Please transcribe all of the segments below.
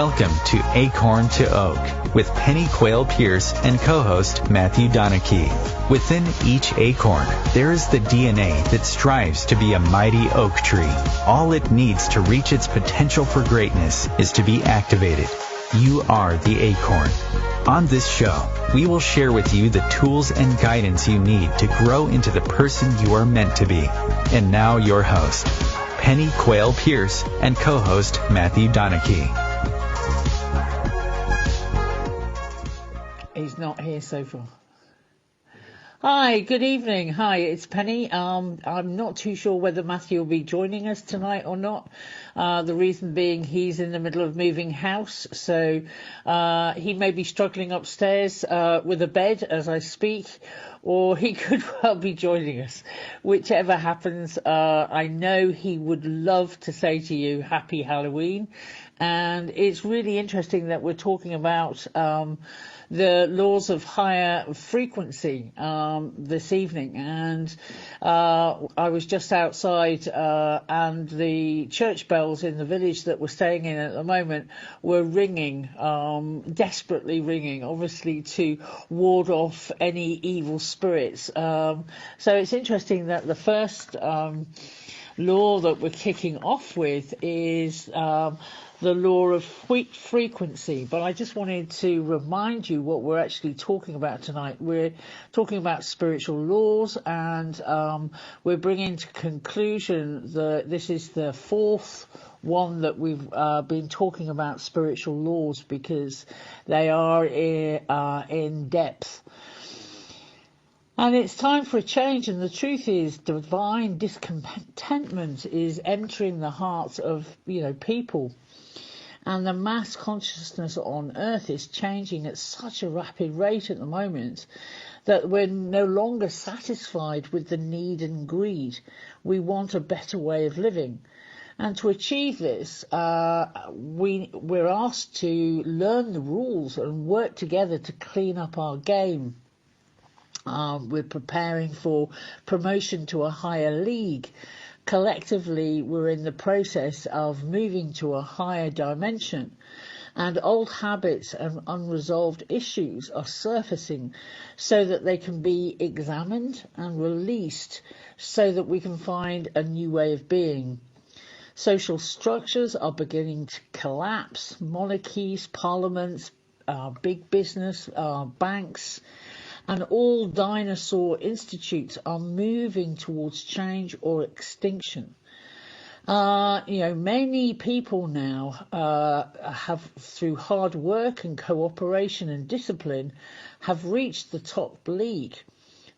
Welcome to Acorn to Oak with Penny Quayle Pierce and co-host Matthew Donachie. Within each acorn, there is the DNA that strives to be a mighty oak tree. All it needs to reach its potential for greatness is to be activated. You are the acorn. On this show, we will share with you the tools and guidance you need to grow into the person you are meant to be. And now your host, Penny Quayle Pierce and co-host Matthew Donachie. He's not here so far. Hi, good evening. Hi, it's Penny. I'm not too sure whether Matthew will be joining us tonight or not. The reason being he's in the middle of moving house, so he may be struggling upstairs with a bed as I speak, or he could well be joining us. Whichever happens, I know he would love to say to you, Happy Halloween. And it's really interesting that we're talking about the laws of higher frequency this evening, and I was just outside and the church bells in the village that we're staying in at the moment were ringing, desperately ringing, obviously to ward off any evil spirits. So it's interesting that the first law that we're kicking off with is the law of frequency. But I just wanted to remind you what we're actually talking about tonight. We're talking about spiritual laws, and we're bringing to conclusion this is the fourth one that we've been talking about spiritual laws, because they are in depth. And it's time for a change, and the truth is divine discontentment is entering the hearts of, people. And the mass consciousness on Earth is changing at such a rapid rate at the moment that we're no longer satisfied with the need and greed. We want a better way of living. And to achieve this, we're asked to learn the rules and work together to clean up our game. We're preparing for promotion to a higher league. Collectively, we're in the process of moving to a higher dimension, and old habits and unresolved issues are surfacing so that they can be examined and released so that we can find a new way of being. Social structures are beginning to collapse. Monarchies, parliaments, big business, banks, and all dinosaur institutes are moving towards change or extinction. Many people now have, through hard work and cooperation and discipline, have reached the top league.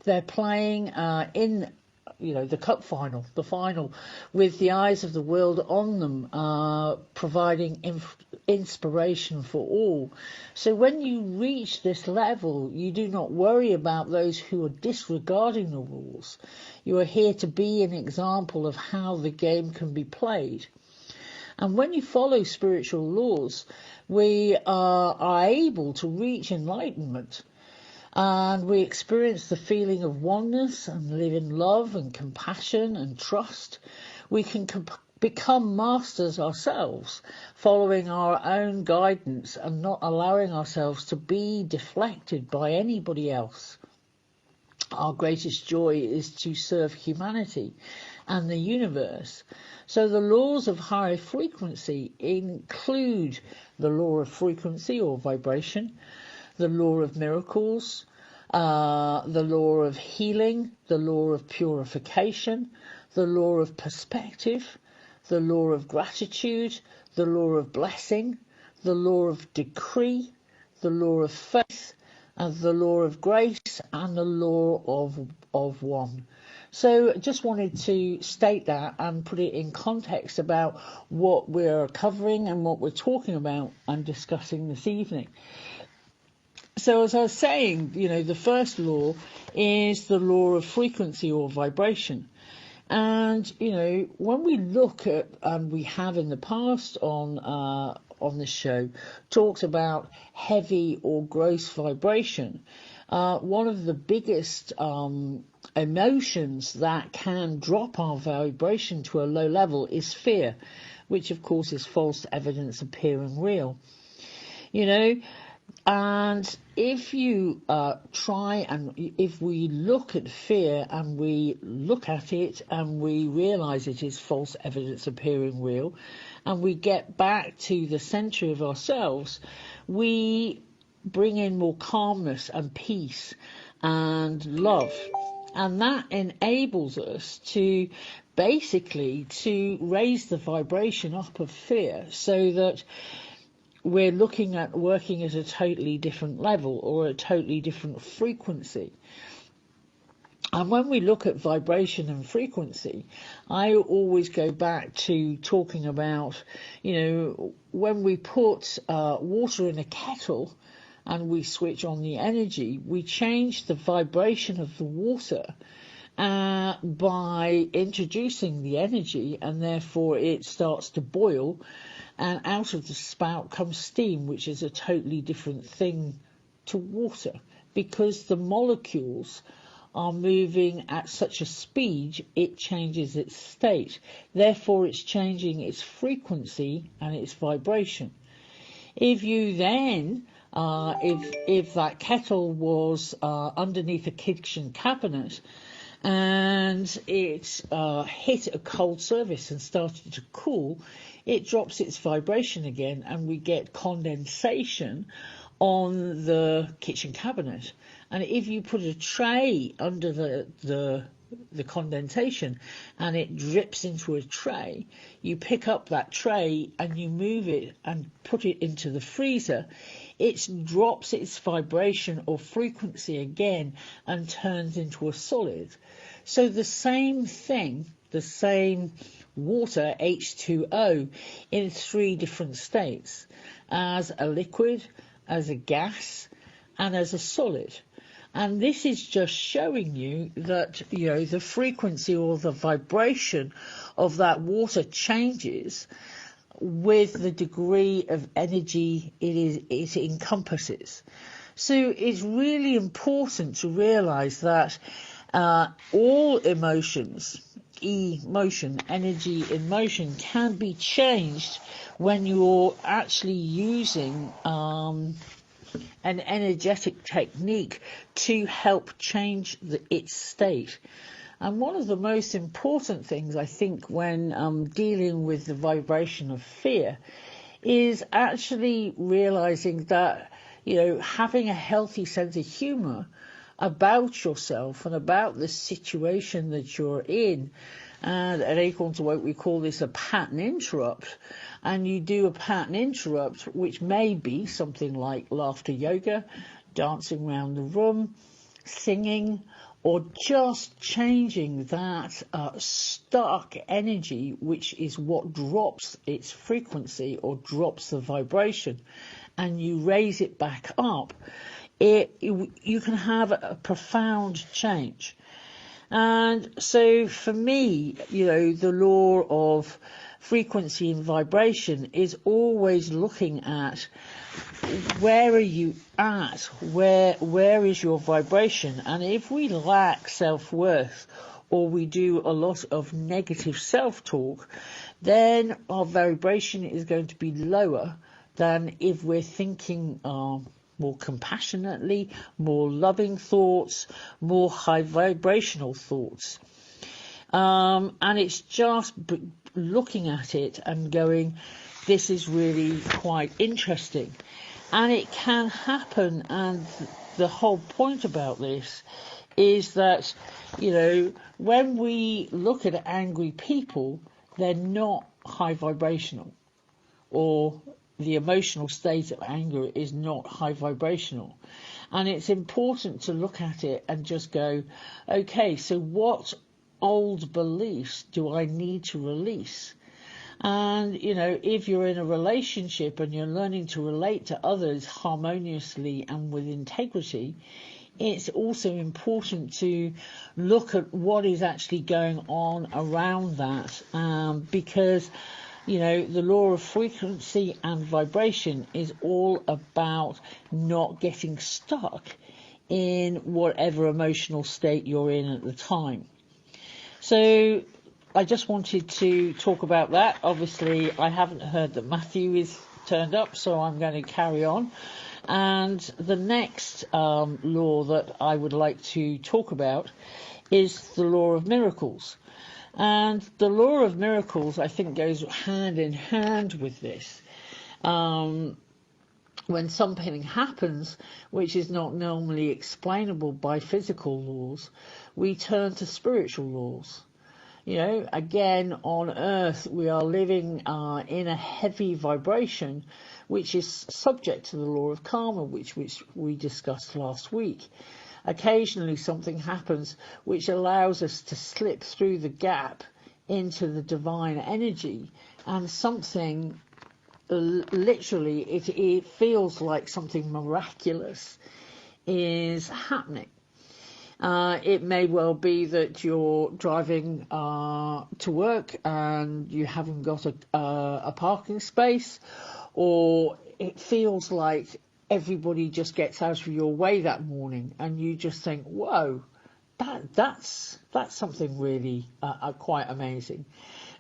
They're playing in the cup final, the final, with the eyes of the world on them, providing inspiration for all. So when you reach this level, you do not worry about those who are disregarding the rules. You are here to be an example of how the game can be played. And when you follow spiritual laws, we are able to reach enlightenment. And we experience the feeling of oneness and live in love and compassion and trust. We can become masters ourselves, following our own guidance and not allowing ourselves to be deflected by anybody else. Our greatest joy is to serve humanity and the universe. So the laws of high frequency include the law of frequency or vibration, the law of miracles, the law of healing, the law of purification, the law of perspective, the law of gratitude, the law of blessing, the law of decree, the law of faith, and the law of grace, and the law of one. So just wanted to state that and put it in context about what we're covering and what we're talking about and discussing this evening. So as I was saying, the first law is the law of frequency or vibration. And, when we look at, and we have in the past on this show, talked about heavy or gross vibration, one of the biggest emotions that can drop our vibration to a low level is fear, which of course is false evidence appearing real. you know. And if you try and if we look at fear and we look at it and we realise it is false evidence appearing real, and we get back to the centre of ourselves, we bring in more calmness and peace and love. And that enables us to basically to raise the vibration up of fear, so that we're looking at working at a totally different level or a totally different frequency. And when we look at vibration and frequency, I always go back to talking about, when we put water in a kettle and we switch on the energy, we change the vibration of the water by introducing the energy, and therefore it starts to boil, and out of the spout comes steam, which is a totally different thing to water, because the molecules are moving at such a speed, it changes its state. Therefore, it's changing its frequency and its vibration. If you then, if that kettle was underneath a kitchen cabinet, and it hit a cold surface and started to cool, it drops its vibration again, and we get condensation on the kitchen cabinet. And if you put a tray under the condensation and it drips into a tray, you pick up that tray and you move it and put it into the freezer, it drops its vibration or frequency again and turns into a solid. So the same thing, the same water, H2O, in 3 different states, as a liquid, as a gas, and as a solid. And this is just showing you that, the frequency or the vibration of that water changes with the degree of energy it encompasses. So it's really important to realise that all emotions, emotion, energy in motion, can be changed when you're actually using an energetic technique to help change its state. And one of the most important things, I think, when dealing with the vibration of fear is actually realizing that, having a healthy sense of humor about yourself and about the situation that you're in. And at acorntooak, we call this a pattern interrupt. And you do a pattern interrupt, which may be something like laughter yoga, dancing around the room, singing, or just changing that stuck energy, which is what drops its frequency or drops the vibration, and you raise it back up. You can have a profound change. And so for me, the law of frequency and vibration is always looking at where are you at, where is your vibration. And if we lack self-worth, or we do a lot of negative self-talk, then our vibration is going to be lower than if we're thinking more compassionately, more loving thoughts, more high vibrational thoughts. And it's just looking at it and going, this is really quite interesting. And it can happen, and the whole point about this is that, when we look at angry people, they're not high vibrational, or the emotional state of anger is not high vibrational. And it's important to look at it and just go, okay, so what old beliefs do I need to release? And, if you're in a relationship and you're learning to relate to others harmoniously and with integrity, it's also important to look at what is actually going on around that, because the law of frequency and vibration is all about not getting stuck in whatever emotional state you're in at the time. I just wanted to talk about that. Obviously, I haven't heard that Matthew is turned up, so I'm going to carry on. And the next law that I would like to talk about is the law of miracles. And the law of miracles, I think, goes hand in hand with this. When something happens which is not normally explainable by physical laws, we turn to spiritual laws. You know, again, on Earth, we are living in a heavy vibration, which is subject to the law of karma, which we discussed last week. Occasionally something happens which allows us to slip through the gap into the divine energy, and something, literally, it feels like something miraculous is happening. It may well be that you're driving to work and you haven't got a parking space, or it feels like everybody just gets out of your way that morning, and you just think, whoa, that's something really quite amazing.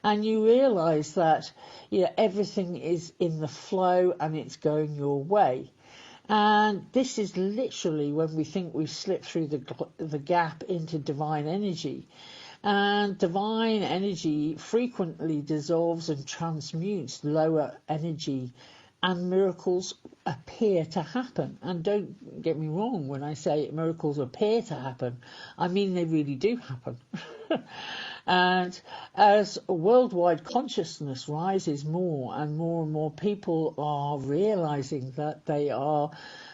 And you realise that everything is in the flow and it's going your way. And this is literally when we think we've slipped through the gap into divine energy. And divine energy frequently dissolves and transmutes lower energy, and miracles appear to happen. And don't get me wrong, when I say miracles appear to happen, I mean they really do happen. And as worldwide consciousness rises more and more people are realizing that they are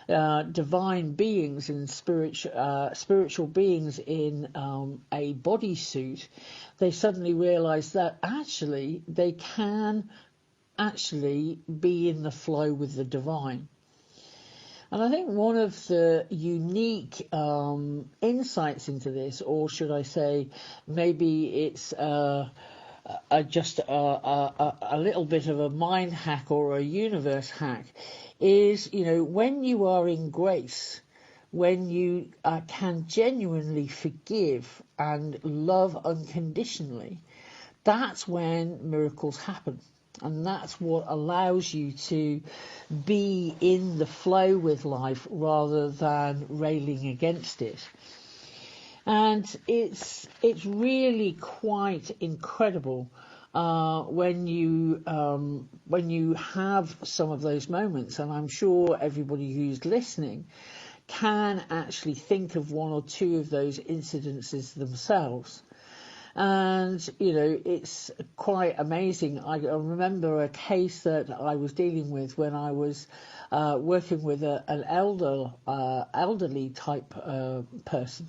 divine beings and spiritual beings in a bodysuit, they suddenly realize that actually they can actually be in the flow with the divine. And I think one of the unique insights into this, or should I say, maybe it's just a little bit of a mind hack or a universe hack, is, when you are in grace, when you can genuinely forgive and love unconditionally, that's when miracles happen. And that's what allows you to be in the flow with life rather than railing against it. And it's really quite incredible when you have some of those moments. And I'm sure everybody who's listening can actually think of one or two of those incidences themselves. And, it's quite amazing. I remember a case that I was dealing with when I was working with an elderly type person,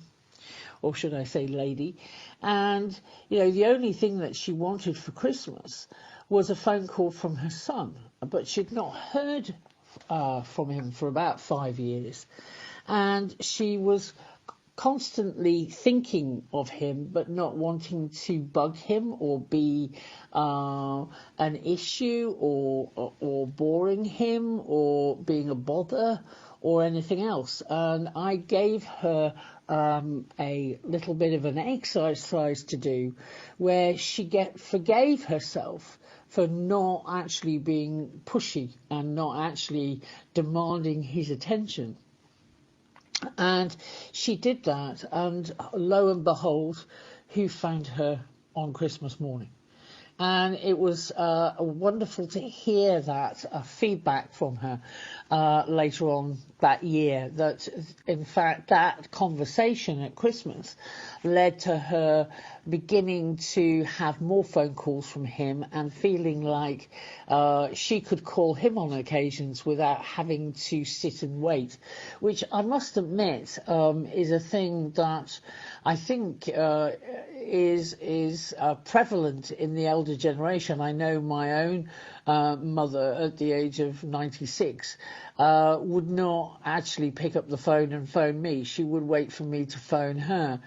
or should I say lady. And, the only thing that she wanted for Christmas was a phone call from her son, but she'd not heard from him for about 5 years. And she was constantly thinking of him, but not wanting to bug him or be an issue or boring him or being a bother or anything else. And I gave her a little bit of an exercise to do where she forgave herself for not actually being pushy and not actually demanding his attention. And she did that, and lo and behold, who found her on Christmas morning? And it was wonderful to hear that feedback from her later on that year, that in fact that conversation at Christmas led to her beginning to have more phone calls from him and feeling like she could call him on occasions without having to sit and wait, which I must admit is a thing that I think is prevalent in the elder generation. I know my own mother at the age of 96 would not actually pick up the phone and phone me. She would wait for me to phone her.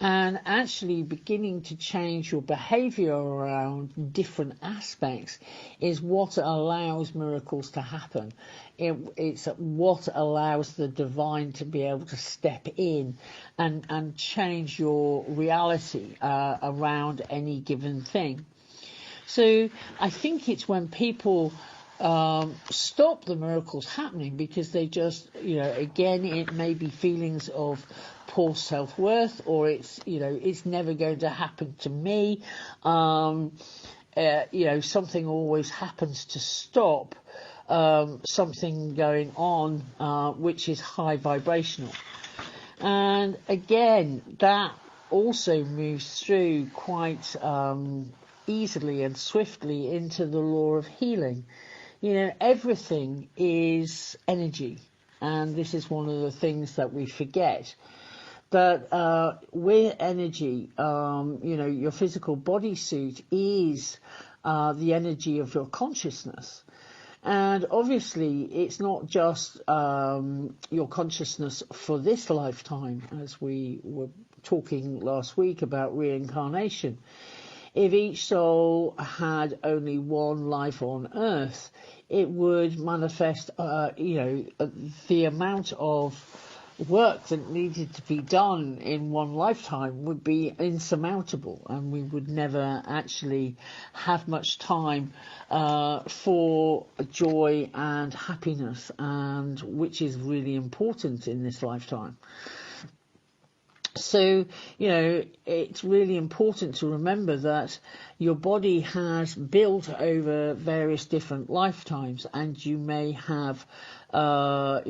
And actually beginning to change your behaviour around different aspects is what allows miracles to happen. It's what allows the divine to be able to step in and change your reality around any given thing. So I think it's when people stop the miracles happening, because they just, again, it may be feelings of poor self-worth, or it's never going to happen to me. Something always happens to stop something going on which is high vibrational. And again, that also moves through quite easily and swiftly into the law of healing. Everything is energy, and this is one of the things that we forget. But with energy, your physical bodysuit is the energy of your consciousness. And obviously, it's not just your consciousness for this lifetime, as we were talking last week about reincarnation. If each soul had only one life on Earth, it would manifest, the amount of work that needed to be done in one lifetime would be insurmountable, and we would never actually have much time for joy and happiness, and which is really important in this lifetime. So, it's really important to remember that your body has built over various different lifetimes, and you may have a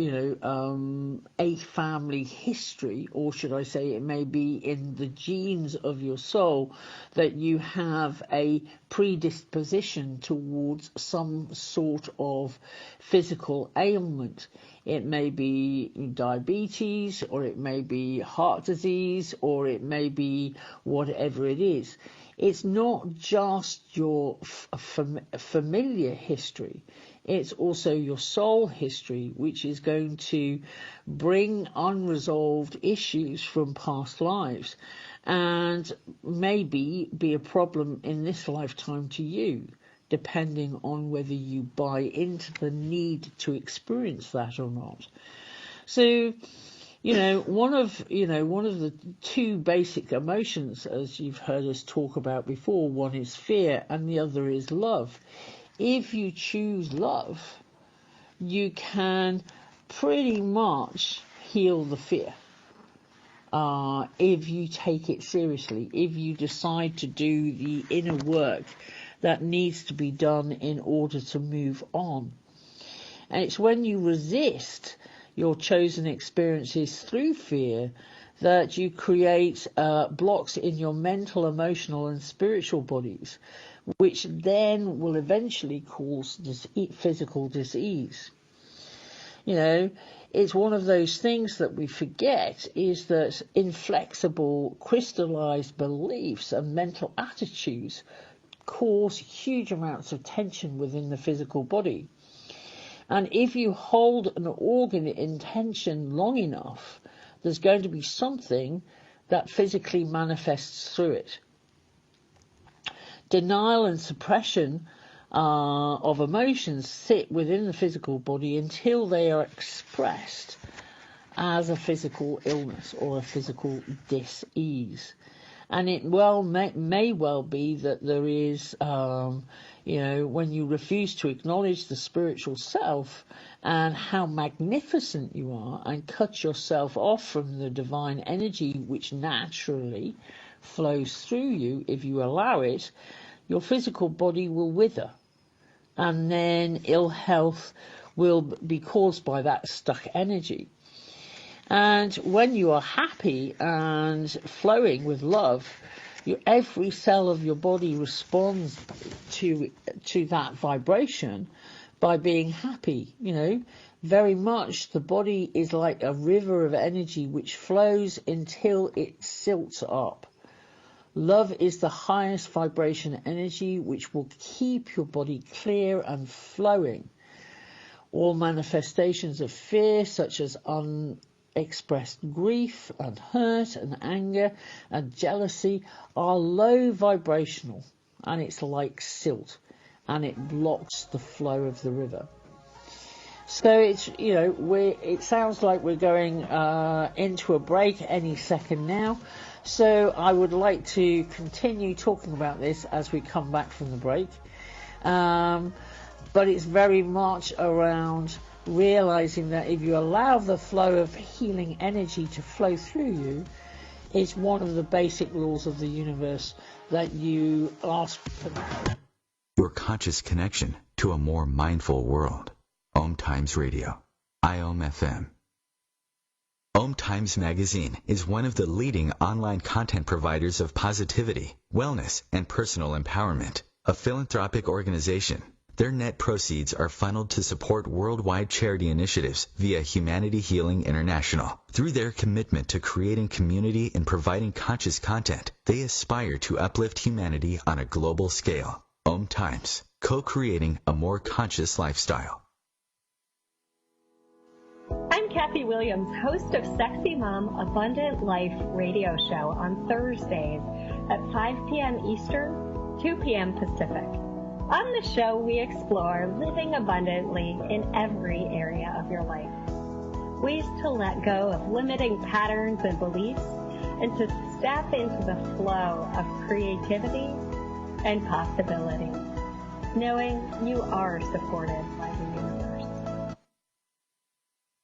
family history, or should I say it may be in the genes of your soul that you have a predisposition towards some sort of physical ailment. It may be diabetes, or it may be heart disease, or it may be whatever it is. It's not just your familiar history. It's also your soul history, which is going to bring unresolved issues from past lives, and maybe be a problem in this lifetime to you, depending on whether you buy into the need to experience that or not. So, one of the two basic emotions, as you've heard us talk about before, one is fear and the other is love. If you choose love, you can pretty much heal the fear. If you take it seriously, if you decide to do the inner work that needs to be done in order to move on. And it's when you resist your chosen experiences through fear that you create blocks in your mental, emotional and spiritual bodies, which then will eventually cause physical disease. It's one of those things that we forget, is that inflexible, crystallized beliefs and mental attitudes cause huge amounts of tension within the physical body. And if you hold an organ in tension long enough, there's going to be something that physically manifests through it. Denial and suppression of emotions sit within the physical body until they are expressed as a physical illness or a physical dis-ease. And it may well be that there is, when you refuse to acknowledge the spiritual self and how magnificent you are, and cut yourself off from the divine energy which naturally flows through you, if you allow it, your physical body will wither. And then ill health will be caused by that stuck energy. And when you are happy and flowing with love, every cell of your body responds to that vibration by being happy. Very much the body is like a river of energy which flows until it silts up. Love is the highest vibration energy which will keep your body clear and flowing. All manifestations of fear, such as unexpressed grief and hurt and anger and jealousy, are low vibrational, and it's like silt, and it blocks the flow of the river. So it's, it sounds like we're going into a break any second now. So I would like to continue talking about this as we come back from the break. but it's very much around realizing that if you allow the flow of healing energy to flow through you, it's one of the basic laws of the universe that you ask for. Your conscious connection to a more mindful world. OMTimes Radio. IOM FM. OMTimes Magazine is one of the leading online content providers of positivity, wellness, and personal empowerment. A philanthropic organization. Their net proceeds are funneled to support worldwide charity initiatives via Humanity Healing International. Through their commitment to creating community and providing conscious content, they aspire to uplift humanity on a global scale. OMTimes, co-creating a more conscious lifestyle. I'm Kathy Williams, host of Sexy Mom Abundant Life radio show on Thursdays at 5 p.m. Eastern, 2 p.m. Pacific. On the show, we explore living abundantly in every area of your life. Ways to let go of limiting patterns and beliefs and to step into the flow of creativity and possibility, knowing you are supported by the universe.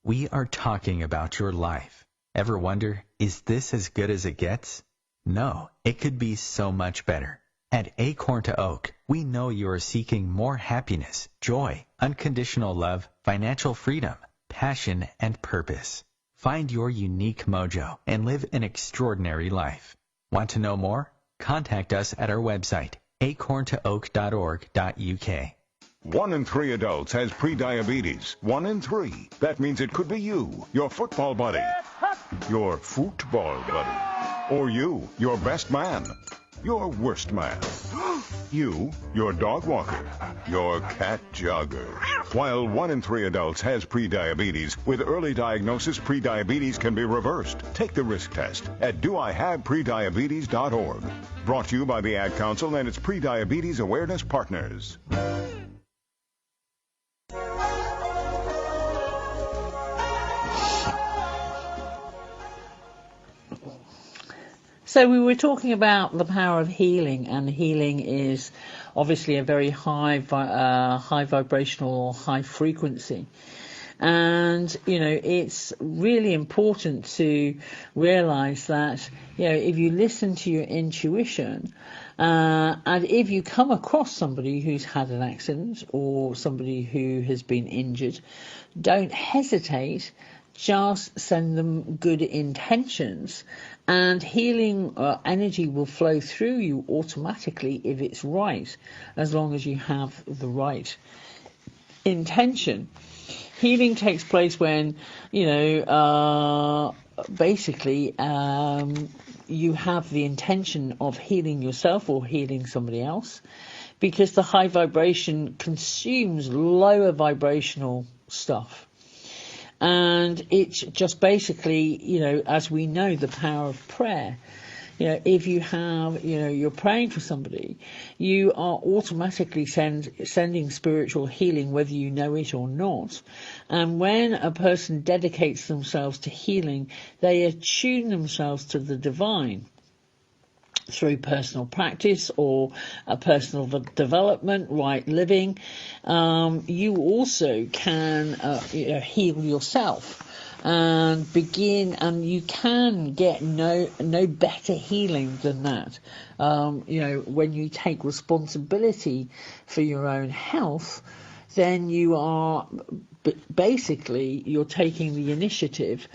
We are talking about your life. Ever wonder, is this as good as it gets? No, it could be so much better. At Acorn, we know you are seeking more happiness, joy, unconditional love, financial freedom, passion, and purpose. Find your unique mojo and live an extraordinary life. Want to know more? Contact us at our website, acorntooak.org.uk. 1 in 3 adults has prediabetes. 1 in 3. That means it could be you, your football buddy, your football buddy, or you, your best man, your worst man, you, your dog walker, your cat jogger. While 1 in 3 adults has prediabetes, with early diagnosis, prediabetes can be reversed. Take the risk test at doihaveprediabetes.org. Brought to you by the Ad Council and its Prediabetes Awareness Partners. So we were talking about the power of healing, and healing is obviously a very high vibrational or high frequency. And, it's really important to realize that, if you listen to your intuition, and if you come across somebody who's had an accident or somebody who has been injured, don't hesitate. Just send them good intentions, and healing energy will flow through you automatically if it's right, as long as you have the right intention. Healing takes place when, basically you have the intention of healing yourself or healing somebody else, because the high vibration consumes lower vibrational stuff. And it's just basically, as we know, the power of prayer. If you have, you're praying for somebody, you are automatically sending spiritual healing, whether you know it or not. And when a person dedicates themselves to healing, they attune themselves to the divine through personal practice or a personal development, right living. You also can heal yourself and begin, and you can get no better healing than that. When you take responsibility for your own health, then you are basically, you're taking the initiative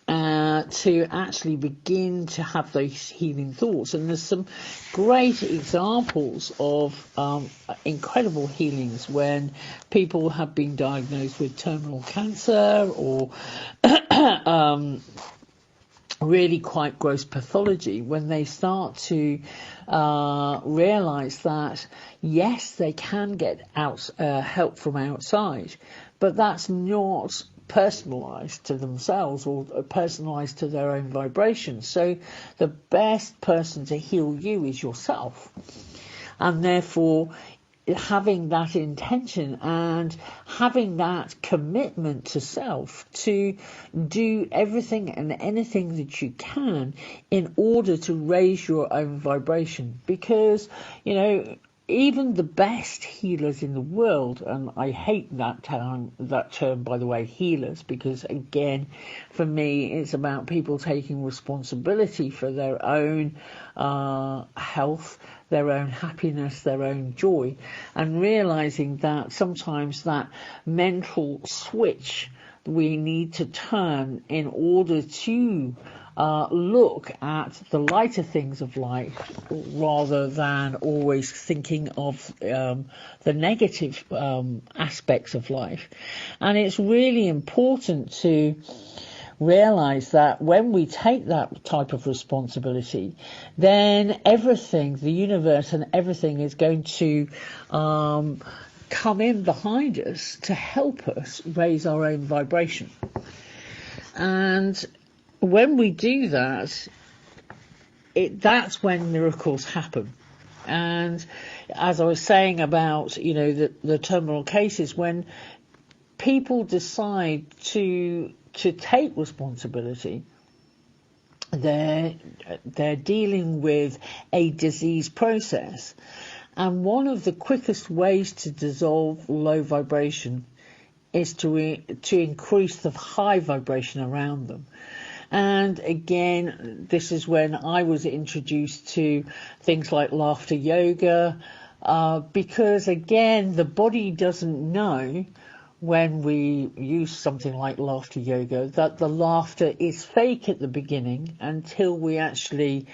to actually begin to have those healing thoughts. And there's some great examples of incredible healings when people have been diagnosed with terminal cancer or really quite gross pathology, when they start to realize that, yes, they can get help from outside, but that's not personalized to themselves or personalized to their own vibrations. So the best person to heal you is yourself. And therefore, having that intention and having that commitment to self to do everything and anything that you can in order to raise your own vibration. Because, even the best healers in the world, and I hate that term, by the way, healers, because again, for me, it's about people taking responsibility for their own health, their own happiness, their own joy, and realizing that sometimes that mental switch we need to turn in order to look at the lighter things of life rather than always thinking of the negative aspects of life. And it's really important to realize that when we take that type of responsibility, then everything, the universe and everything, is going to come in behind us to help us raise our own vibration. And when we do that, that's when miracles happen. And as I was saying about, the terminal cases, when people decide to take responsibility, they're dealing with a disease process. And one of the quickest ways to dissolve low vibration is to increase the high vibration around them. And again, this is when I was introduced to things like laughter yoga, because again, the body doesn't know when we use something like laughter yoga that the laughter is fake at the beginning until we actually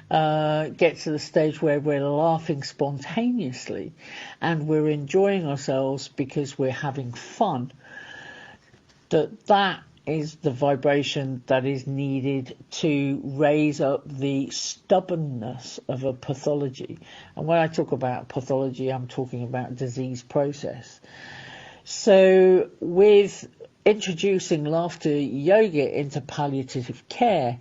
get to the stage where we're laughing spontaneously and we're enjoying ourselves because we're having fun. That is the vibration that is needed to raise up the stubbornness of a pathology. And when I talk about pathology, I'm talking about disease process. So with introducing laughter yoga into palliative care,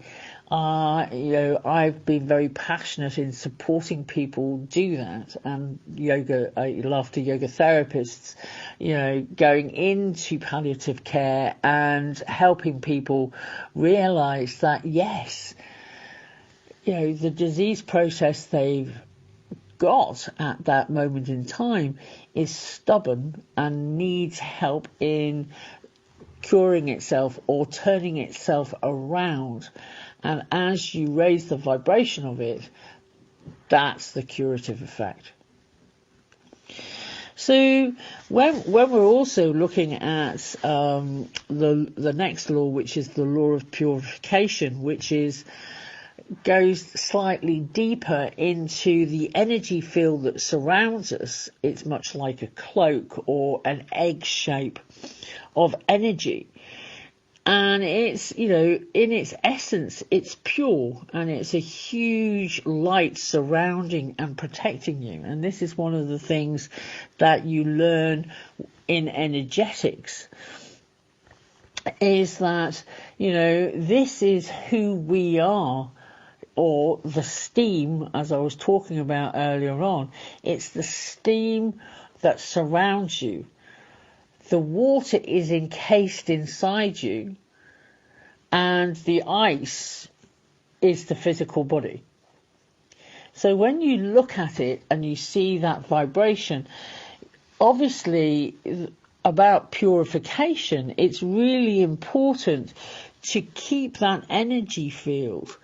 I've been very passionate in supporting people do that, and laughter yoga therapists, going into palliative care and helping people realize that, yes, the disease process they've got at that moment in time is stubborn and needs help in curing itself or turning itself around. And as you raise the vibration of it, that's the curative effect. So when we're also looking at the next law, which is the law of purification, which goes slightly deeper into the energy field that surrounds us. It's much like a cloak or an egg shape of energy. And it's, in its essence, it's pure, and it's a huge light surrounding and protecting you. And this is one of the things that you learn in energetics, is that, this is who we are, or the steam, as I was talking about earlier on. It's the steam that surrounds you. The water is encased inside you, and the ice is the physical body. So when you look at it and you see that vibration, obviously about purification, it's really important to keep that energy field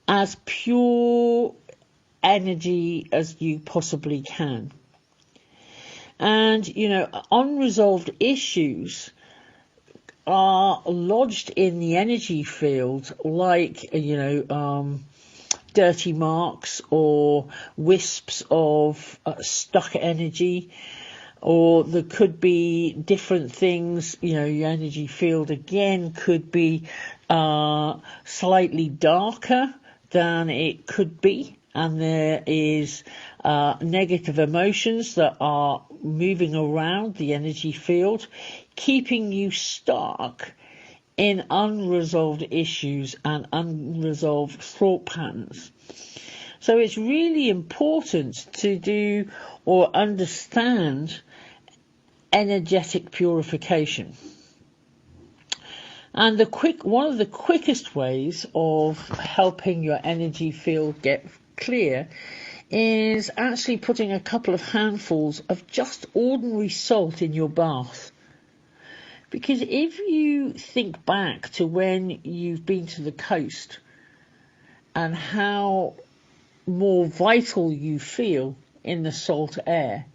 as pure energy as you possibly can. And, unresolved issues are lodged in the energy field, like, dirty marks or wisps of stuck energy, or there could be different things. Your energy field again could be slightly darker than it could be, and there is negative emotions that are moving around the energy field, keeping you stuck in unresolved issues and unresolved thought patterns. So it's really important to do or understand energetic purification. And one of the quickest ways of helping your energy field get clear is actually putting a couple of handfuls of just ordinary salt in your bath. Because if you think back to when you've been to the coast and how more vital you feel in the salt air,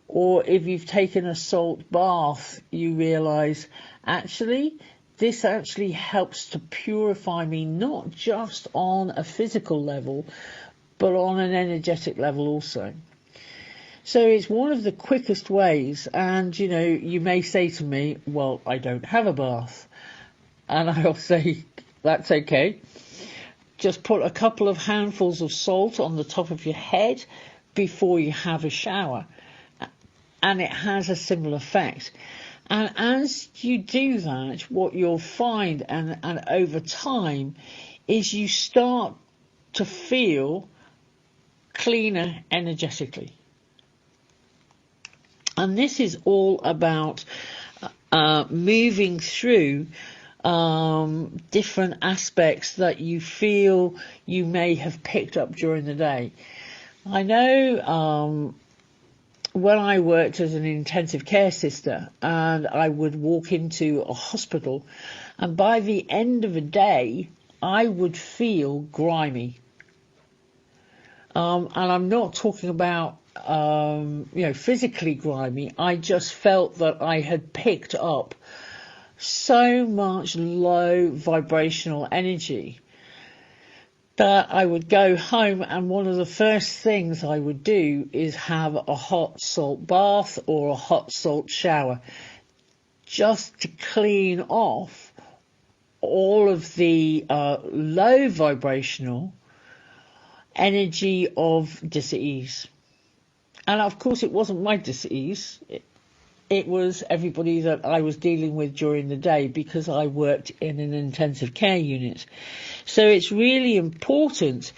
or if you've taken a salt bath, you realise, actually, this actually helps to purify me, not just on a physical level, but on an energetic level also. So it's one of the quickest ways, and you may say to me, well, I don't have a bath. And I'll say, that's okay. Just put a couple of handfuls of salt on the top of your head before you have a shower. And it has a similar effect. And as you do that, what you'll find, and over time, is you start to feel cleaner energetically. And this is all about moving through different aspects that you feel you may have picked up during the day. I know when I worked as an intensive care sister, and I would walk into a hospital, and by the end of a day, I would feel grimy. And I'm not talking about physically grimy. I just felt that I had picked up so much low vibrational energy that I would go home, and one of the first things I would do is have a hot salt bath or a hot salt shower, just to clean off all of the low vibrational energy of dis-ease. And of course it wasn't my dis-ease, it was everybody that I was dealing with during the day, because I worked in an intensive care unit. So it's really important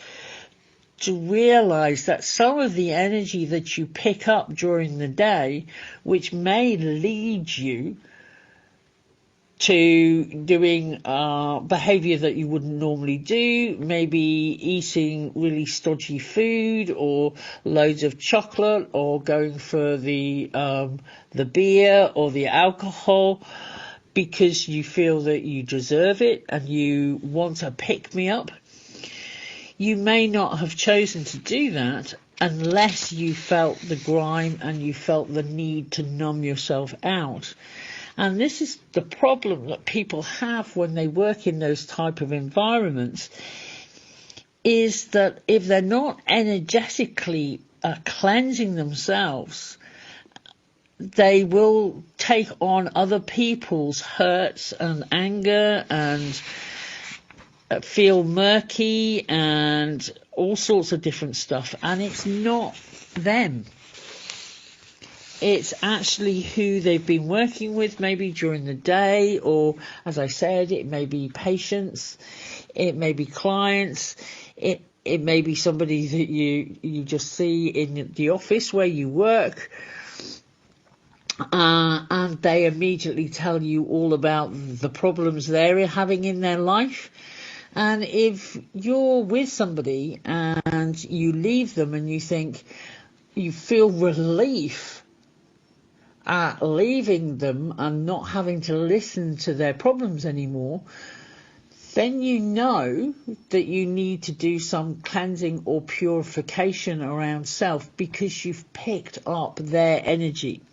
to realise that some of the energy that you pick up during the day, which may lead you to doing behaviour that you wouldn't normally do, maybe eating really stodgy food or loads of chocolate, or going for the beer or the alcohol because you feel that you deserve it and you want to pick me up. You may not have chosen to do that unless you felt the grime and you felt the need to numb yourself out. And this is the problem that people have when they work in those type of environments, is that if they're not energetically cleansing themselves, they will take on other people's hurts and anger and feel murky and all sorts of different stuff. And it's not them. It's actually who they've been working with, maybe during the day, or, as I said, it may be patients, it may be clients, it may be somebody that you just see in the office where you work, and they immediately tell you all about the problems they're having in their life. And if you're with somebody and you leave them and you think you feel relief at leaving them and not having to listen to their problems anymore, then you know that you need to do some cleansing or purification around self, because you've picked up their energy.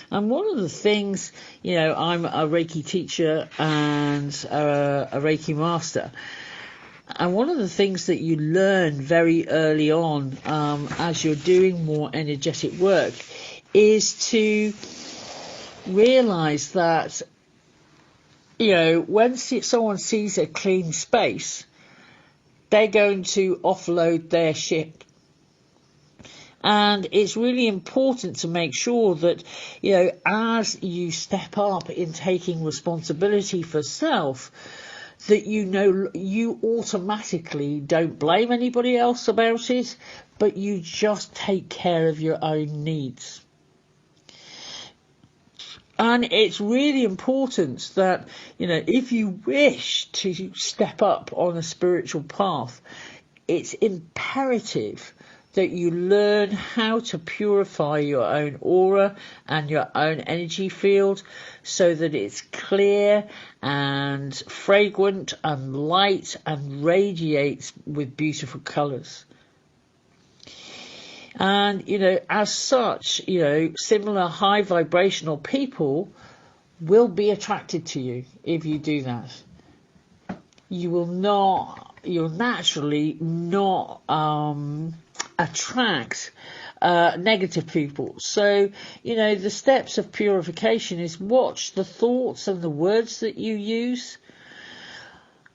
And one of the things, I'm a Reiki teacher and a Reiki master, and one of the things that you learn very early on as you're doing more energetic work is to realise that, when someone sees a clean space, they're going to offload their shit. And it's really important to make sure that, as you step up in taking responsibility for self, that you automatically don't blame anybody else about it, but you just take care of your own needs. And it's really important that, if you wish to step up on a spiritual path, it's imperative that you learn how to purify your own aura and your own energy field so that it's clear and fragrant and light and radiates with beautiful colours. And, as such, similar high vibrational people will be attracted to you if you do that. You'll naturally not attract negative people. So, the steps of purification is watch the thoughts and the words that you use.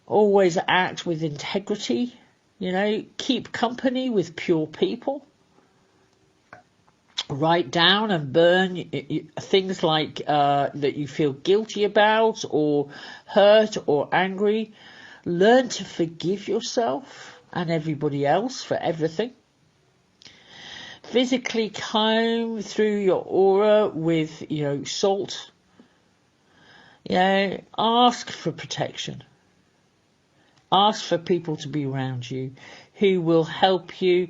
Always act with integrity. Keep company with pure people. Write down and burn things like that you feel guilty about or hurt or angry. Learn to forgive yourself and everybody else for everything. Physically comb through your aura with, salt. Ask for protection. Ask for people to be around you who will help you,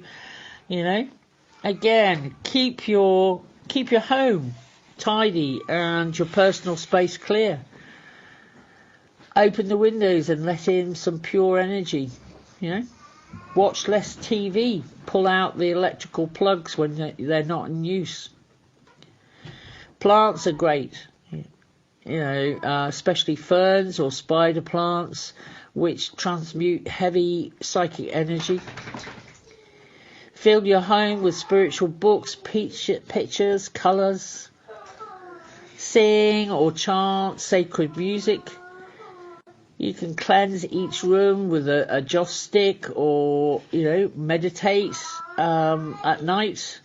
Again, keep your home tidy and your personal space clear. Open the windows and let in some pure energy, Watch less TV. Pull out the electrical plugs when they're not in use. Plants are great, especially ferns or spider plants, which transmute heavy psychic energy. Fill your home with spiritual books, pictures, colours. Sing or chant sacred music. You can cleanse each room with a joss stick or, meditate at night.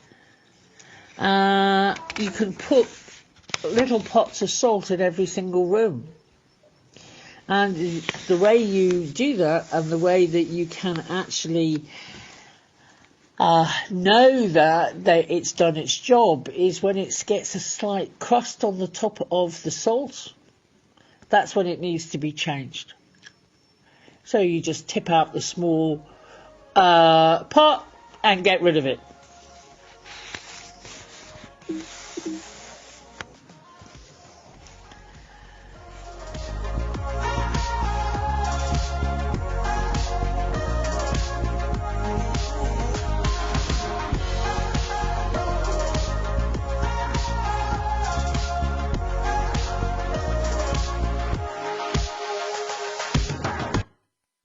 You can put little pots of salt in every single room. And the way you do that and the way that you can actually know that it's done its job is when it gets a slight crust on the top of the salt. That's when it needs to be changed. So you just tip out the small pot and get rid of it.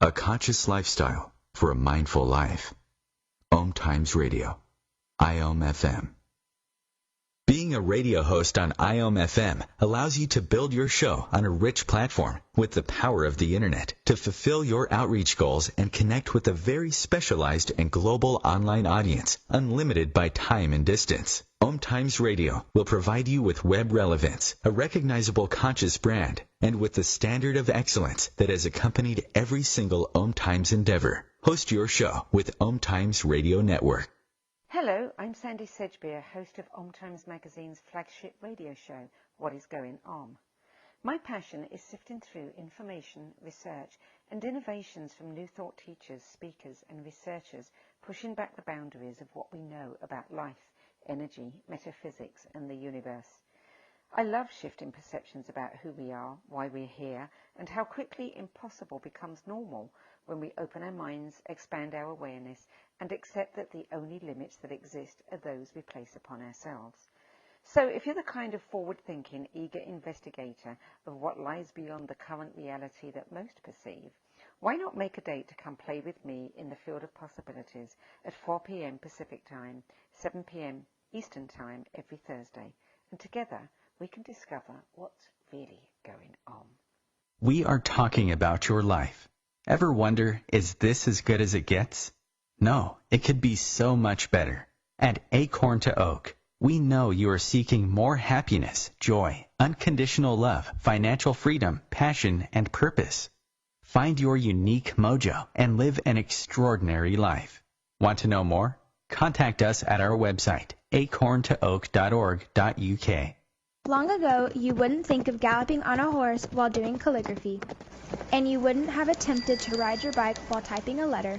A conscious lifestyle for a mindful life. OMTimes Radio. IOM FM. Being a radio host on IOM FM allows you to build your show on a rich platform with the power of the internet to fulfill your outreach goals and connect with a very specialized and global online audience, unlimited by time and distance. OMTimes Radio will provide you with web relevance, a recognizable conscious brand, and with the standard of excellence that has accompanied every single OMTimes endeavor. Host your show with OMTimes Radio Network. Hello, I'm Sandy Sedgbeer, host of OMTimes Magazine's flagship radio show, What is Going On? My passion is sifting through information, research, and innovations from new thought teachers, speakers, and researchers pushing back the boundaries of what we know about life, energy, metaphysics, and the universe. I love shifting perceptions about who we are, why we're here, and how quickly impossible becomes normal when we open our minds, expand our awareness, and accept that the only limits that exist are those we place upon ourselves. So if you're the kind of forward-thinking, eager investigator of what lies beyond the current reality that most perceive, why not make a date to come play with me in the field of possibilities at 4 p.m. Pacific Time, 7 p.m. Eastern Time every Thursday, and together we can discover what's really going on. We are talking about your life. Ever wonder, is this as good as it gets? No, it could be so much better. At Acorn to Oak, we know you are seeking more happiness, joy, unconditional love, financial freedom, passion, and purpose. Find your unique mojo and live an extraordinary life. Want to know more? Contact us at our website, acorntooak.org.uk. Long ago, you wouldn't think of galloping on a horse while doing calligraphy, and you wouldn't have attempted to ride your bike while typing a letter.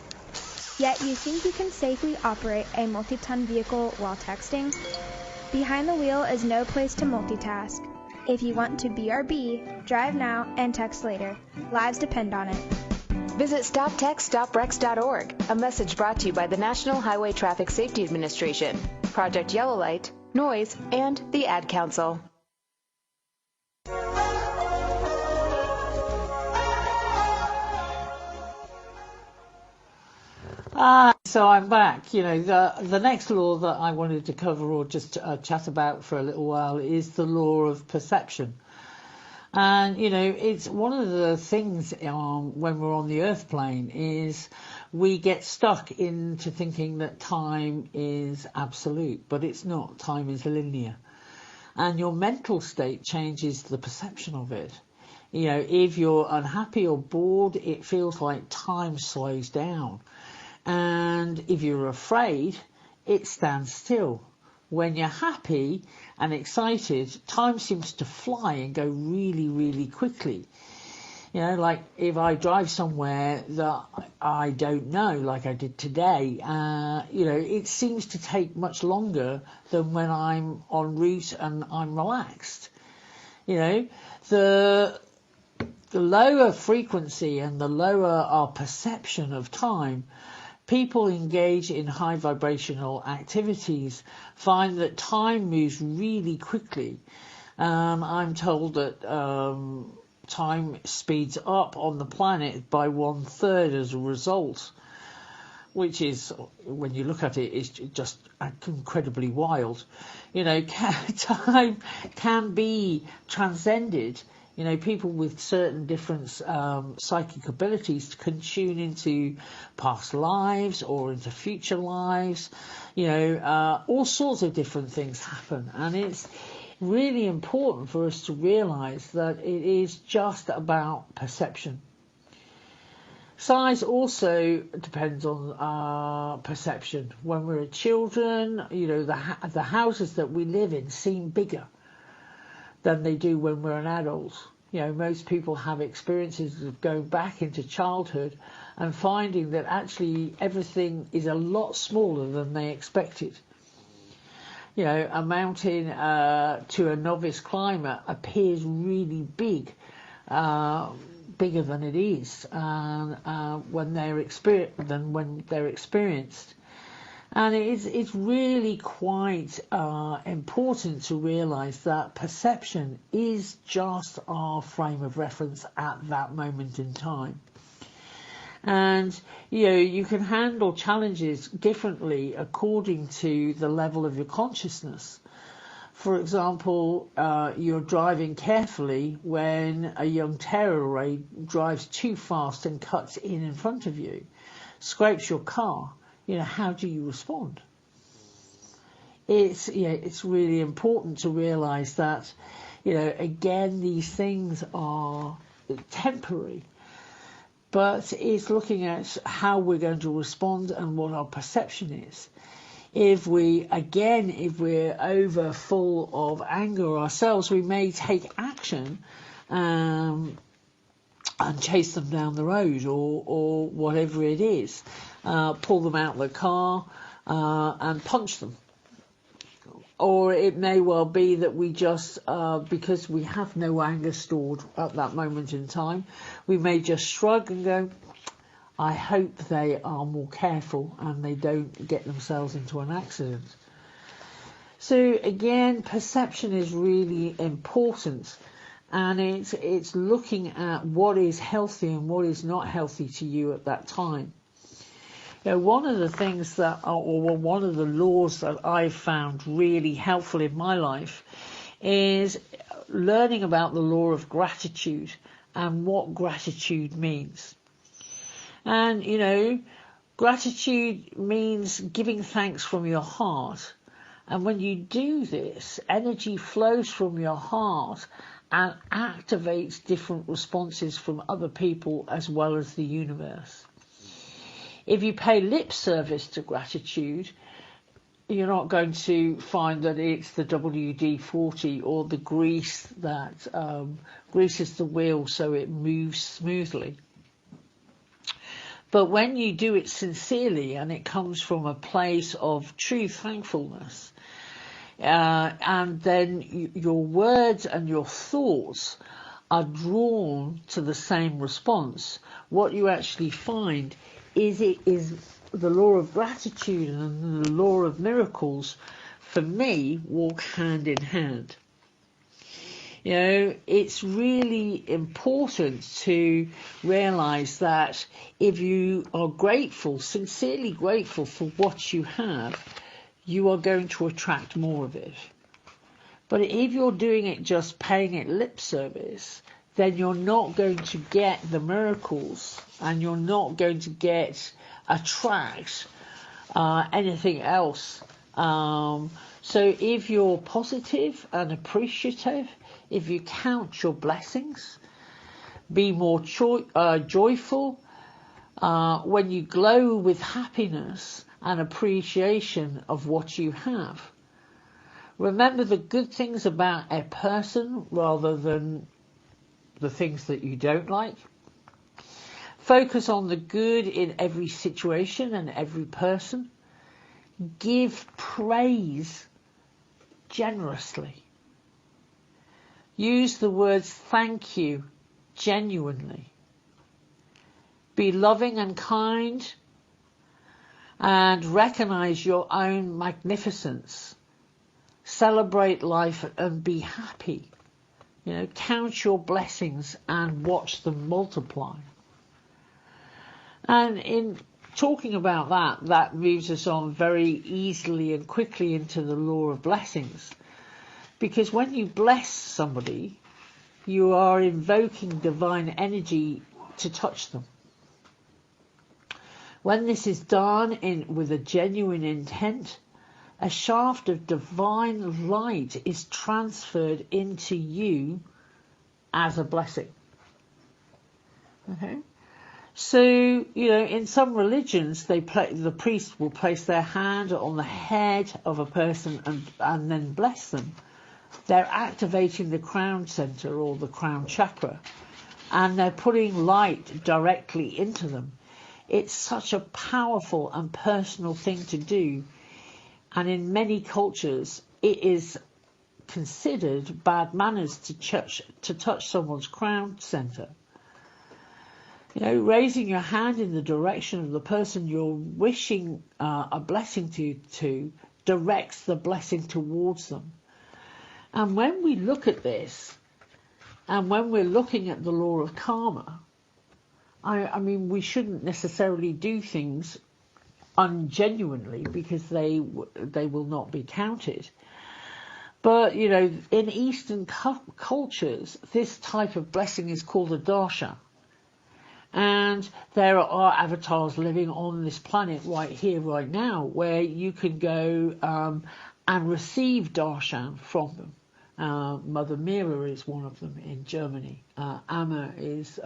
Yet you think you can safely operate a multi-ton vehicle while texting? Behind the wheel is no place to multitask. If you want to BRB, drive now and text later. Lives depend on it. Visit StopTextStopWrecks.org, a message brought to you by the National Highway Traffic Safety Administration, Project Yellow Light, Noise, and the Ad Council. So I'm back. You know, the next law that I wanted to cover or just chat about for a little while is the law of perception. And, you know, it's one of the things when we're on the earth plane is we get stuck into thinking that time is absolute, but it's not. Time is linear. And your mental state changes the perception of it. You know, if you're unhappy or bored, it feels like time slows down. And if you're afraid, it stands still. When you're happy and excited, time seems to fly and go really, really quickly. You know, like if I drive somewhere that I don't know, like I did today, you know, it seems to take much longer than when I'm en route and I'm relaxed. You know, the lower frequency and the lower our perception of time, people engage in high vibrational activities find that time moves really quickly. I'm told that time speeds up on the planet by 1/3 as a result, which is, when you look at it, is just incredibly wild. You know, time can be transcended. You know, people with certain different psychic abilities can tune into past lives or into future lives. You know, all sorts of different things happen. And it's really important for us to realise that it is just about perception. Size also depends on perception. When we're children, you know, the houses that we live in seem bigger than they do when we're an adult. You know, most people have experiences of going back into childhood and finding that actually everything is a lot smaller than they expected. You know, a mountain to a novice climber appears really big, bigger than it is when they're experienced. And it's really quite important to realise that perception is just our frame of reference at that moment in time. And, you know, you can handle challenges differently according to the level of your consciousness. For example, you're driving carefully when a young terror raid drives too fast and cuts in front of you, scrapes your car. You know, how do you respond? It's really important to realise that, you know, again, these things are temporary, but it's looking at how we're going to respond and what our perception is. If we're over full of anger ourselves, we may take action and chase them down the road or whatever it is. Pull them out of the car and punch them. Or it may well be that we just, because we have no anger stored at that moment in time, we may just shrug and go, I hope they are more careful and they don't get themselves into an accident. So again, perception is really important. And it's looking at what is healthy and what is not healthy to you at that time. You know, one of the things one of the laws that I've found really helpful in my life is learning about the law of gratitude and what gratitude means. And, you know, gratitude means giving thanks from your heart. And when you do this, energy flows from your heart and activates different responses from other people as well as the universe. If you pay lip service to gratitude, you're not going to find that it's the WD-40 or the grease that greases the wheel so it moves smoothly. But when you do it sincerely and it comes from a place of true thankfulness, and then your words and your thoughts are drawn to the same response, what you actually find is it is the law of gratitude and the law of miracles, for me, walk hand in hand. You know, it's really important to realize that if you are grateful, sincerely grateful for what you have, you are going to attract more of it. But if you're doing it just paying it lip service, then you're not going to get the miracles, and you're not going to attract anything else. So if you're positive and appreciative, if you count your blessings, be more joyful, when you glow with happiness and appreciation of what you have. Remember the good things about a person rather than the things that you don't like. Focus on the good in every situation and every person. Give praise generously. Use the words thank you genuinely. Be loving and kind, and recognize your own magnificence. Celebrate life and be happy. You know, count your blessings and watch them multiply. And in talking about that, that moves us on very easily and quickly into the law of blessings. Because when you bless somebody, you are invoking divine energy to touch them. When this is done with a genuine intent, a shaft of divine light is transferred into you as a blessing. Okay? So, you know, in some religions, the priest will place their hand on the head of a person and then bless them. They're activating the crown center or the crown chakra, and they're putting light directly into them. It's such a powerful and personal thing to do, and in many cultures it is considered bad manners to touch someone's crown center. You know, raising your hand in the direction of the person you're wishing a blessing to directs the blessing towards them. And when we look at this, and when we're looking at the law of karma, I mean, we shouldn't necessarily do things ungenuinely because they will not be counted. But, you know, in Eastern cultures, this type of blessing is called a darshan. And there are avatars living on this planet right here, right now, where you can go and receive darshan from them. Mother Mira is one of them in Germany. Amma is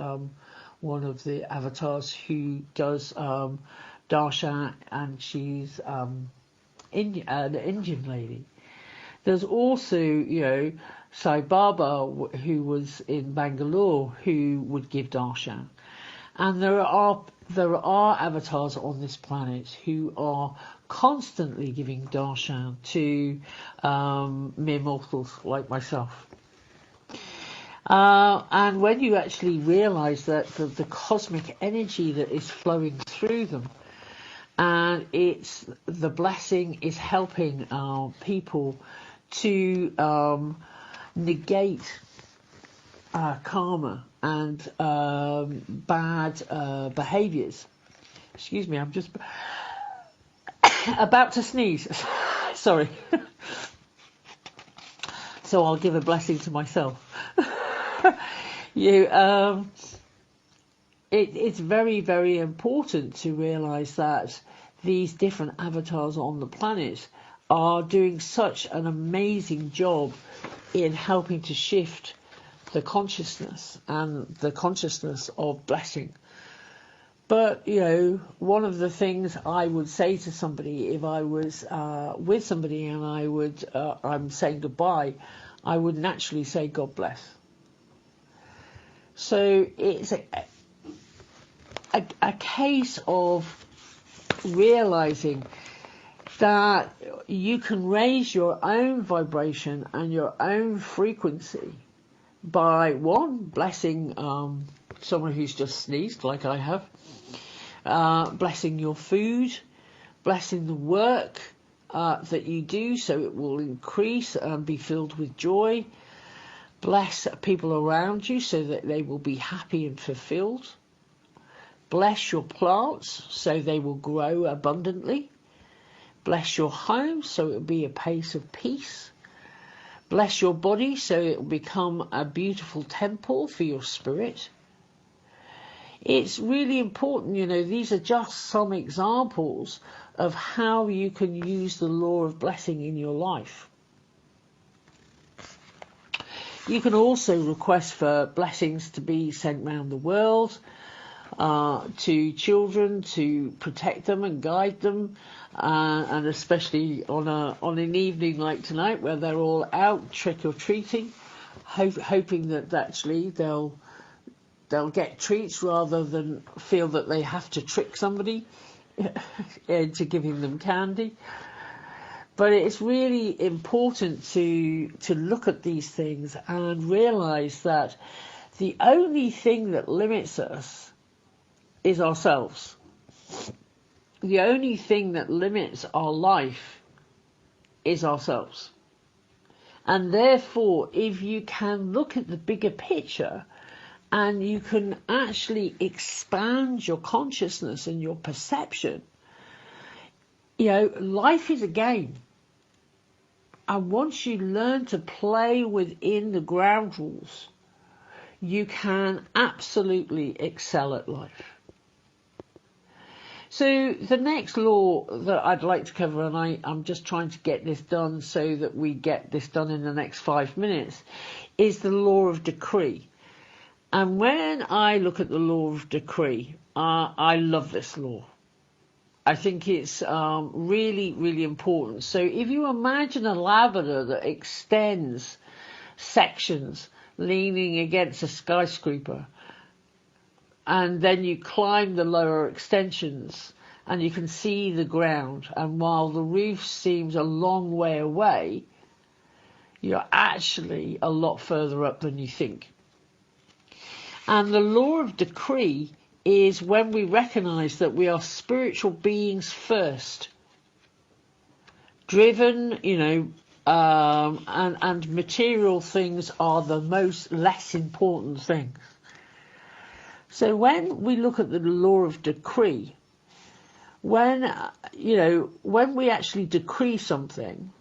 one of the avatars who does darshan, and she's an Indian lady. There's also, you know, Sai Baba, who was in Bangalore, who would give darshan. And there are avatars on this planet who are constantly giving darshan to mere mortals like myself. And when you actually realize that the cosmic energy that is flowing through them, and the blessing is helping people to negate karma and bad behaviors. Excuse me, I'm just about to sneeze. Sorry. So I'll give a blessing to myself. It's very, very important to realize that these different avatars on the planet are doing such an amazing job in helping to shift the consciousness and the consciousness of blessing. But, you know, one of the things I would say to somebody if I was with somebody and I'm saying goodbye, I would naturally say God bless. So a case of realizing that you can raise your own vibration and your own frequency by, one, blessing someone who's just sneezed, like I have, blessing your food, blessing the work that you do so it will increase and be filled with joy. Bless people around you so that they will be happy and fulfilled. Bless your plants so they will grow abundantly. Bless your home so it will be a place of peace. Bless your body so it will become a beautiful temple for your spirit. It's really important, you know, these are just some examples of how you can use the law of blessing in your life. You can also request for blessings to be sent around the world to children, to protect them and guide them, and especially on an evening like tonight where they're all out trick-or-treating, hoping that actually they'll get treats rather than feel that they have to trick somebody into giving them candy. But it's really important to look at these things and realise that the only thing that limits us is ourselves. The only thing that limits our life is ourselves. And therefore, if you can look at the bigger picture and you can actually expand your consciousness and your perception, you know, life is a game. And once you learn to play within the ground rules, you can absolutely excel at life. So the next law that I'd like to cover, and I'm just trying to get this done so that we get this done in the next 5 minutes, is the law of decree. And when I look at the law of decree, I love this law. I think it's really, really important. So if you imagine a ladder that extends sections leaning against a skyscraper, and then you climb the lower extensions and you can see the ground, and while the roof seems a long way away, you're actually a lot further up than you think. And the law of decree is when we recognize that we are spiritual beings first, driven, you know, and material things are the most less important things. So when we look at the law of decree, when we actually decree something,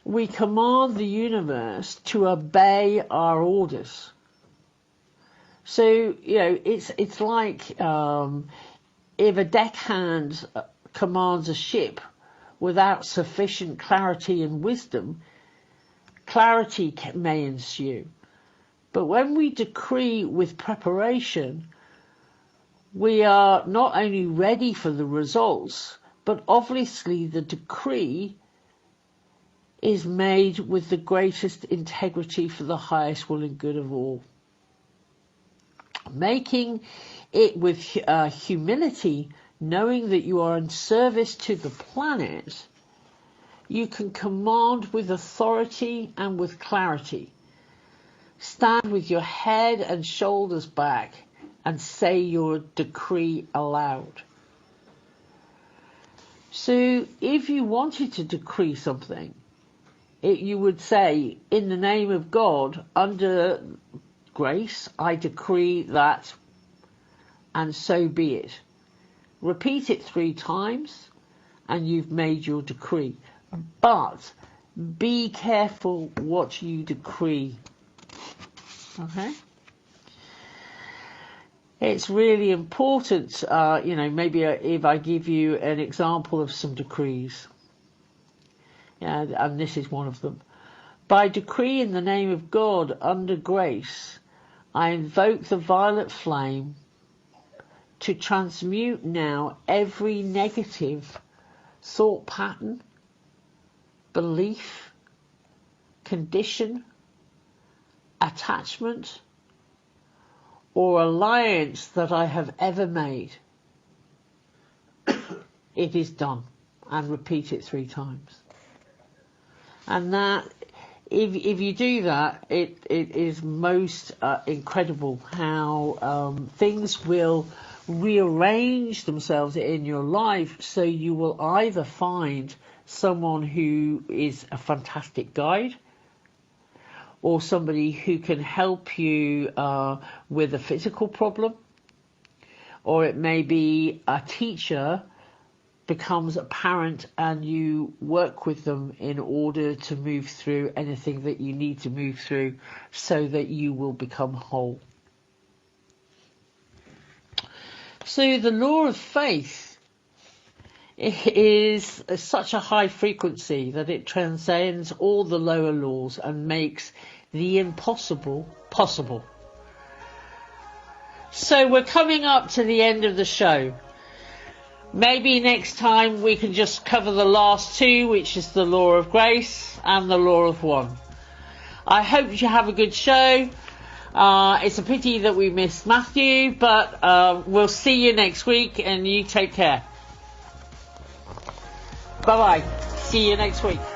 we command the universe to obey our orders. So, you know, it's like if a deckhand commands a ship without sufficient clarity and wisdom, clarity may ensue. But when we decree with preparation, we are not only ready for the results, but obviously the decree is made with the greatest integrity for the highest will and good of all. Making it with humility, knowing that you are in service to the planet, you can command with authority and with clarity. Stand with your head and shoulders back and say your decree aloud. So if you wanted to decree something, you would say, in the name of God, under grace, I decree that, and so be it. Repeat it 3 times, and you've made your decree. But be careful what you decree. Okay? It's really important, maybe if I give you an example of some decrees. And this is one of them. By decree in the name of God, under grace, I invoke the violet flame to transmute now every negative thought pattern, belief, condition, attachment, or alliance that I have ever made, it is done. And repeat it 3 times. And that, if you do that, it is most incredible how things will rearrange themselves in your life, so you will either find someone who is a fantastic guide, or somebody who can help you with a physical problem, or it may be a teacher becomes a parent and you work with them in order to move through anything that you need to move through so that you will become whole. So the law of faith is such a high frequency that it transcends all the lower laws and makes the impossible possible. So we're coming up to the end of the show. Maybe next time we can just cover the last 2, which is the law of grace and the law of one. I hope you have a good show. It's a pity that we missed Matthew, but we'll see you next week, and you take care. Bye-bye. See you next week.